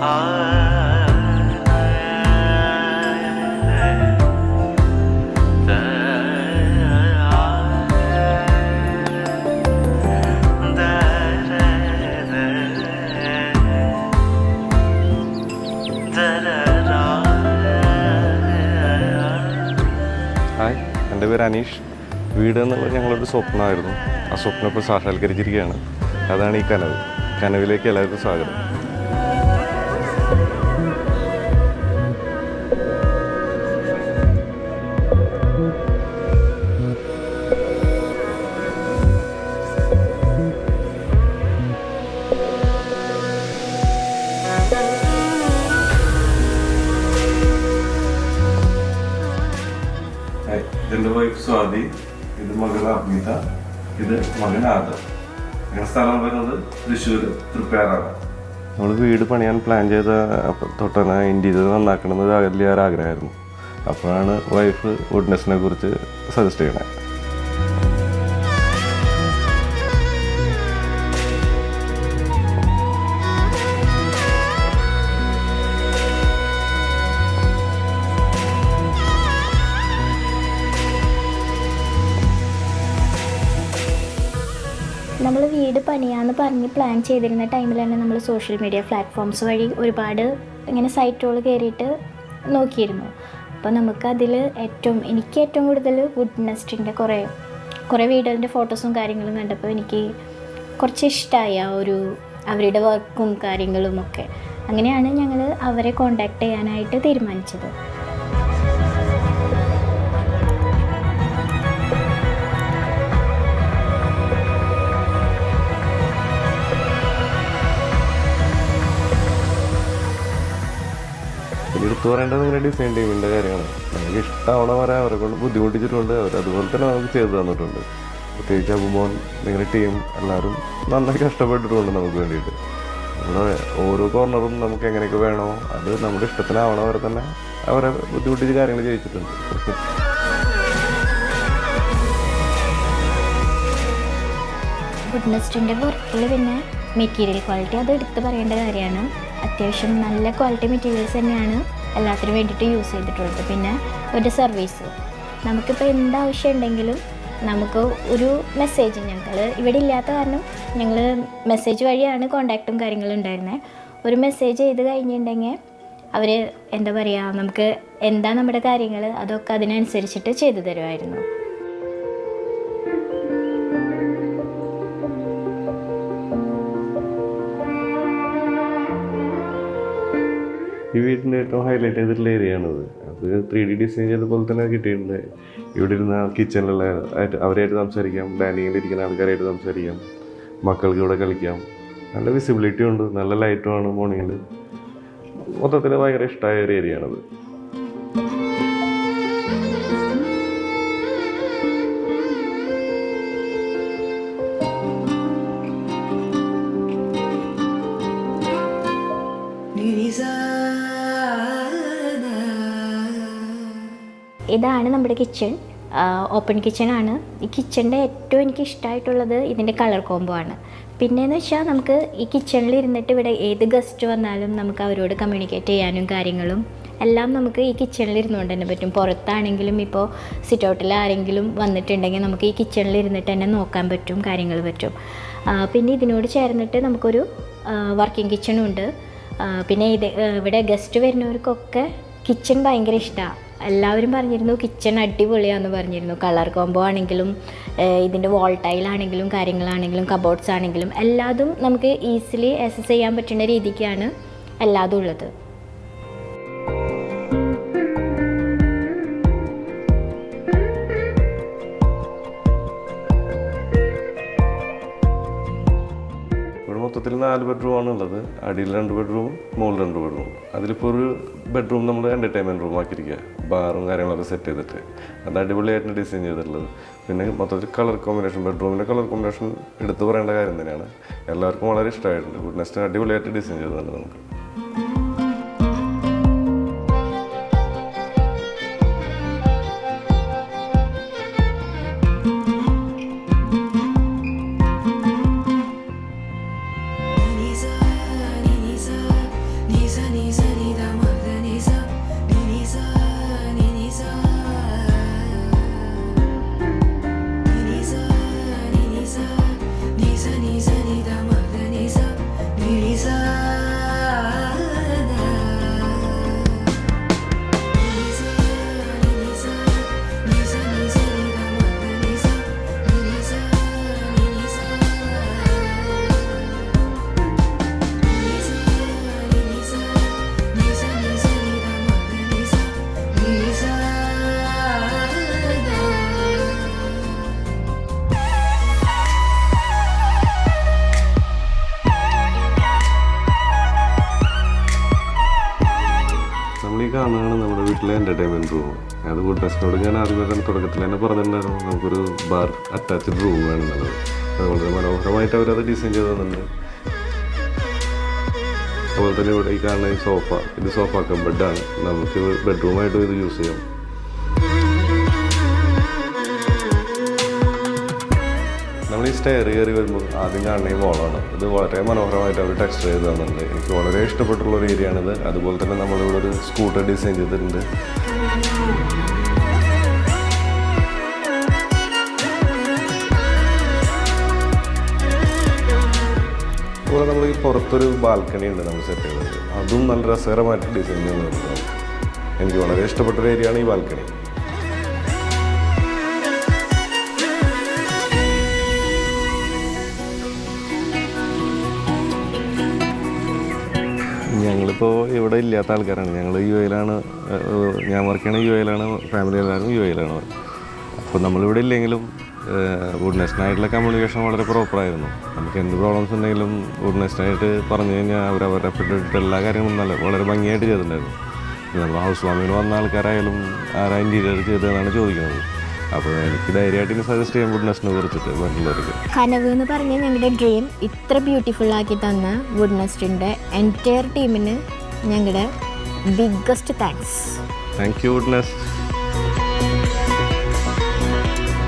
Hi, എൻ്റെ പേര് അനീഷ്. വീട് എന്നുള്ളത് ഞങ്ങളൊരു സ്വപ്നമായിരുന്നു. ആ സ്വപ്നം ഇപ്പോൾ സാക്ഷാത്കരിച്ചിരിക്കുകയാണ്. അതാണ് ഈ കനവ്. കനവിലേക്ക് എല്ലാവർക്കും സ്വാഗതം. ഇതെൻ്റെ വൈഫ് സ്വാതി, ഇത് മകൾ അമിത, ഇത് മകൻ ആദം. ഞങ്ങളുടെ സ്ഥലം വരുന്നത് തൃശ്ശൂർ തൃപ്പയാറാണ്. നമ്മൾ വീട് പണിയാൻ പ്ലാൻ ചെയ്ത തൊട്ടാണ് ഇൻറ്റീരിയർ നന്നാക്കണമെന്ന് വലിയ ഒരാഗ്രഹമായിരുന്നു. അപ്പോഴാണ് വൈഫ് വുഡ്നെസ്സിനെ കുറിച്ച് സജസ്റ്റ് ചെയ്യണത്. നമ്മൾ വീട് പണിയാന്ന് പറഞ്ഞ് പ്ലാൻ ചെയ്തിരുന്ന ടൈമിൽ തന്നെ നമ്മൾ സോഷ്യൽ മീഡിയ പ്ലാറ്റ്ഫോംസ് വഴി ഒരുപാട് ഇങ്ങനെ സൈറ്റുകൾ കയറിയിട്ട് നോക്കിയിരുന്നു. അപ്പോൾ നമുക്കതിൽ എനിക്ക് ഏറ്റവും കൂടുതൽ വുഡ് നെസ്റ്റിൻ്റെ കുറേ വീടുകളുടെ ഫോട്ടോസും കാര്യങ്ങളും കണ്ടപ്പോൾ എനിക്ക് കുറച്ച് ഇഷ്ടമായി അവരുടെ വർക്കും കാര്യങ്ങളും ഒക്കെ. അങ്ങനെയാണ് ഞങ്ങൾ അവരെ കോണ്ടാക്ട് ചെയ്യാനായിട്ട് തീരുമാനിച്ചത്. എടുത്തു പറയേണ്ടത് നിങ്ങളുടെ ഡിസൈൻ ടീമിൻ്റെ കാര്യമാണ്. നമുക്ക് ഇഷ്ടമാവണ വരെ അവരെ കൊണ്ട് ബുദ്ധിമുട്ടിച്ചിട്ടുണ്ട്. അതുപോലെ തന്നെ നമുക്ക് ചെയ്തു തന്നിട്ടുണ്ട്. പ്രത്യേകിച്ച് അബുമോൻ, നിങ്ങളുടെ ടീം എല്ലാവരും നന്നായി കഷ്ടപ്പെട്ടിട്ടുണ്ട് നമുക്ക് വേണ്ടിയിട്ട്. നമ്മുടെ ഓരോ കോർണറും നമുക്ക് എങ്ങനെയൊക്കെ വേണോ അത് നമ്മുടെ ഇഷ്ടത്തിനാവണ വരെ തന്നെ അവരെ ബുദ്ധിമുട്ടിച്ച് കാര്യങ്ങൾ ചെയ്യിച്ചിട്ടുണ്ട്. വുഡ് നെസ്റ്റിൻ്റെ വർക്കിൽ പിന്നെ മെറ്റീരിയൽ ക്വാളിറ്റി അത് എടുത്ത് പറയേണ്ട കാര്യമാണ്. അത്യാവശ്യം നല്ല ക്വാളിറ്റി മെറ്റീരിയൽസ് തന്നെയാണ് എല്ലാത്തിനും വേണ്ടിയിട്ട് യൂസ് ചെയ്തിട്ടുള്ളത്. പിന്നെ ഒരു സർവീസ്, നമുക്കിപ്പോൾ എന്താവശ്യം ഉണ്ടെങ്കിലും നമുക്ക് ഒരു മെസ്സേജ്, ഞങ്ങൾ ഇവിടെ ഇല്ലാത്ത കാരണം ഞങ്ങൾ മെസ്സേജ് വഴിയാണ് കോണ്ടാക്റ്റും കാര്യങ്ങളും ഉണ്ടായിരുന്നത്. ഒരു മെസ്സേജ് ചെയ്ത് കഴിഞ്ഞിട്ടുണ്ടെങ്കിൽ അവർ എന്താ പറയുക, നമുക്ക് എന്താ നമ്മുടെ കാര്യങ്ങൾ അതൊക്കെ അതിനനുസരിച്ചിട്ട് ചെയ്തു തരുമായിരുന്നു. ഈ വീടിൻ്റെ ഏറ്റവും ഹൈലൈറ്റ് ചെയ്തിട്ടുള്ള ഏരിയയാണത്. അത് 3D ഡിസൈൻ ചെയ്തപോലെ തന്നെ കിട്ടിയിട്ടുണ്ട്. ഇവിടെ ഇരുന്ന കിച്ചണിലുള്ള അവരായിട്ട് സംസാരിക്കാം, ഡൈനിങ്ങിലിരിക്കുന്ന ആൾക്കാരായിട്ട് സംസാരിക്കാം, മക്കൾക്ക് ഇവിടെ കളിക്കാം. നല്ല വിസിബിലിറ്റി ഉണ്ട്, നല്ല ലൈറ്റുമാണ് മോർണിംഗിൽ. മൊത്തത്തിൽ ഭയങ്കര ഇഷ്ടമായ ഒരു ഏരിയയാണത്. ഇതാണ് നമ്മുടെ കിച്ചൺ. ഓപ്പൺ കിച്ചണാണ്. ഈ കിച്ചണിൻ്റെ ഏറ്റവും എനിക്ക് ഇഷ്ടമായിട്ടുള്ളത് ഇതിൻ്റെ കളർ കോംബോ ആണ്. പിന്നെയെന്ന് വെച്ചാൽ നമുക്ക് ഈ കിച്ചണിൽ ഇരുന്നിട്ട് ഇവിടെ ഏത് ഗസ്റ്റ് വന്നാലും നമുക്ക് അവരോട് കമ്മ്യൂണിക്കേറ്റ് ചെയ്യാനും കാര്യങ്ങളും എല്ലാം നമുക്ക് ഈ കിച്ചണിൽ ഇരുന്നുകൊണ്ട് തന്നെ പറ്റും. പുറത്താണെങ്കിലും ഇപ്പോൾ സിറ്റ് ഔട്ടിൽ ആരെങ്കിലും വന്നിട്ടുണ്ടെങ്കിൽ നമുക്ക് ഈ കിച്ചണിൽ ഇരുന്നിട്ട് തന്നെ നോക്കാൻ പറ്റും, കാര്യങ്ങൾ പറ്റും. പിന്നെ ഇതിനോട് ചേർന്നിട്ട് നമുക്കൊരു വർക്കിംഗ് കിച്ചണും ഉണ്ട്. പിന്നെ ഇവിടെ ഗസ്റ്റ് വരുന്നവർക്കൊക്കെ കിച്ചൺ ഭയങ്കര ഇഷ്ടമാണ്. എല്ലാവരും പറഞ്ഞിരുന്നു കിച്ചൺ അടിപൊളിയാണെന്ന് പറഞ്ഞിരുന്നു. കളർ കോംബോ ആണെങ്കിലും ഇതിൻ്റെ വാൾ ടൈലാണെങ്കിലും കാര്യങ്ങളാണെങ്കിലും കബോർഡ്സ് ആണെങ്കിലും എല്ലാതും നമുക്ക് ഈസിലി ആക്സസ് ചെയ്യാൻ പറ്റുന്ന രീതിക്കാണ് എല്ലാതും ഉള്ളത്. മൊത്തത്തിൽ 4 ബെഡ്റൂമാണ് ഉള്ളത്. അടിയിൽ 2 ബെഡ്റൂമും മുകളിൽ 2 ബെഡ്റൂം. അതിലിപ്പോൾ ഒരു ബെഡ്റൂം നമ്മൾ എൻ്റർടൈൻമെൻറ്റ് റൂം ആക്കിയിരിക്കുക, ബാറും കാര്യങ്ങളൊക്കെ സെറ്റ് ചെയ്തിട്ട്. അത് അടിപൊളിയായിട്ട് ഡിസൈൻ ചെയ്തിട്ടുള്ളത്. പിന്നെ മൊത്തത്തിൽ കളർ കോമ്പിനേഷൻ, ബെഡ്റൂമിൻ്റെ കളർ കോമ്പിനേഷൻ എടുത്തു പറയേണ്ട കാര്യം തന്നെയാണ്. എല്ലാവർക്കും വളരെ ഇഷ്ടമായിട്ടുണ്ട്. വുഡ് നെസ്റ്റ് അടിപൊളിയായിട്ട് ഡിസൈൻ ചെയ്തിട്ടുണ്ട് നമുക്ക്. നമ്മൾ ഈ കാണുന്നതാണ് നമ്മുടെ വീട്ടിലെ എൻ്റർടൈൻമെൻറ്റ് റൂം. അത് വുഡ്നെസ്സിനോട് ഞാൻ ആദ്യമേ തന്നെ തുടക്കത്തിൽ തന്നെ പറഞ്ഞിട്ടുണ്ടായിരുന്നു നമുക്കൊരു ബാർ അറ്റാച്ച്ഡ് റൂം വേണമെന്നുള്ളത്. അത് വളരെ മനോഹരമായിട്ട് അവരത് ഡിസൈൻ ചെയ്ത് തന്നിട്ടുണ്ട്. അതുപോലെ തന്നെ ഇവിടെ ഈ കാണുന്ന ഈ സോഫ, ഇത് സോഫ കം ബെഡാണ്. നമുക്ക് ബെഡ്റൂമായിട്ടും ഇത് യൂസ് ചെയ്യാം. നമ്മൾ ഈ സ്റ്റെയർ കയറി വരുമ്പോൾ ആദ്യം കാണുന്ന ഈ വോളാണ്. ഇത് വളരെ മനോഹരമായിട്ട് അവർ ടെക്സ്ചർ ചെയ്ത് തന്നിട്ടുണ്ട്. എനിക്ക് വളരെ ഇഷ്ടപ്പെട്ടുള്ള ഒരു ഏരിയയാണിത്. അതുപോലെ തന്നെ നമ്മളിവിടെ ഒരു സ്കൂട്ടർ ഡിസൈൻ ചെയ്തിട്ടുണ്ട്. അതുപോലെ നമ്മൾ ഈ പുറത്തൊരു ബാൽക്കണി ഉണ്ട് നമ്മൾ സെറ്റ് ചെയ്തത്. അതും നല്ല രസകരമായിട്ട് ഡിസൈൻ ചെയ്യുന്നുണ്ട്. എനിക്ക് വളരെ ഇഷ്ടപ്പെട്ടൊരു ഏരിയയാണ് ഈ ബാൽക്കണി. ഞങ്ങളിപ്പോൾ ഇവിടെ ഇല്ലാത്ത ആൾക്കാരാണ്. ഞങ്ങൾ യു എയിലാണ്, ഞാൻ വർക്ക് ചെയ്യണ യു എയിലാണ്, ഫാമിലി എല്ലാവരും യു എയിലാണ്. അപ്പോൾ നമ്മളിവിടെ ഇല്ലെങ്കിലും വുഡ്നെസ്സിനായിട്ടുള്ള കമ്മ്യൂണിക്കേഷൻ വളരെ പ്രോപ്പറായിരുന്നു. നമുക്ക് എന്ത് പ്രോബ്ലംസ് ഉണ്ടെങ്കിലും വുഡ്നെസ്സിനായിട്ട് പറഞ്ഞു കഴിഞ്ഞാൽ അവരെ പെട്ടിട്ട് എല്ലാ കാര്യങ്ങളും വളരെ ഭംഗിയായിട്ട് ചെയ്തിട്ടുണ്ടായിരുന്നു. നമ്മൾ ഹൗസ് വാമിങ്ങിന് വന്ന ആൾക്കാരായാലും ആരാ ഇൻറ്റീരിയർ ചെയ്തതെന്നാണ് ചോദിക്കുന്നത്. അപ്പോൾ എനിക്ക് ധൈര്യമായിട്ട് ഇനി സജസ്റ്റ് ചെയ്യാൻ വുഡ്നെസ്സിനെ കുറിച്ചിട്ട് മറ്റുള്ളവർക്ക്. കനവ് എന്ന് പറഞ്ഞ ഞങ്ങളുടെ ഡ്രീം ഇത്ര ബ്യൂട്ടിഫുൾ ആക്കി തന്ന വുഡ്നെസ്റ്റിൻ്റെ എൻറ്റയർ ടീമിന് ഞങ്ങളുടെ ബിഗ്ഗസ്റ്റ് താങ്ക്സ്. Thank you വുഡ്നെസ്.